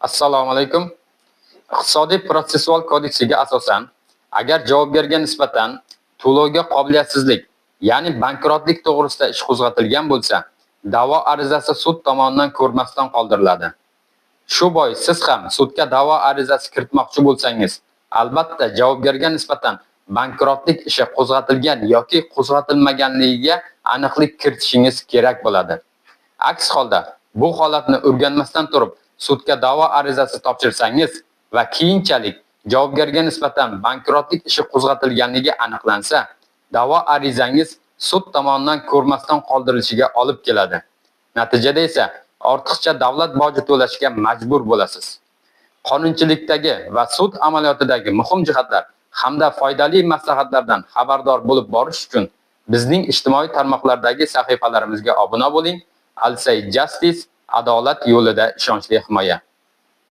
Assalomu alaykum. Iqtisodiy protsessual kodeksiga asosan, agar javobgarga nisbatan to'lovga qobiliyatsizlik, ya'ni bankrotlik to'g'risida ish qo'zg'atilgan bo'lsa, da'vo arizasi sud tomonidan ko'rmasdan qoldiriladi. Shu bois siz ham sudga da'vo arizasi kiritmoqchi bo'lsangiz, albatta javobgarga nisbatan bankrotlik ishi qo'zg'atilgan yoki qo'zg'atilmaganligiga aniqlik kiritishingiz kerak bo'ladi. Aks holda bu holatni o'rganmasdan turib sudga da'vo arizasi topshirsangiz va keyinchalik javobgarga nisbatan bankrotlik ishi qo'zg'atilganligi aniqlansa, da'vo arizangiz sud tomonidan ko'rmasdan qoldirilishiga olib keladi. Natijada esa ortiqcha davlat boji to'lashga majbur bo'lasiz. Qonunchilikdagi va sud amaliyotidagi muhim jihatlar hamda foydali maslahatlardan xabardor bo'lib borish uchun bizning ijtimoiy tarmoqlardagi sahifalarimizga obuna bo'ling. Al Said Justice, adolat yo'lida ishonchli himoya.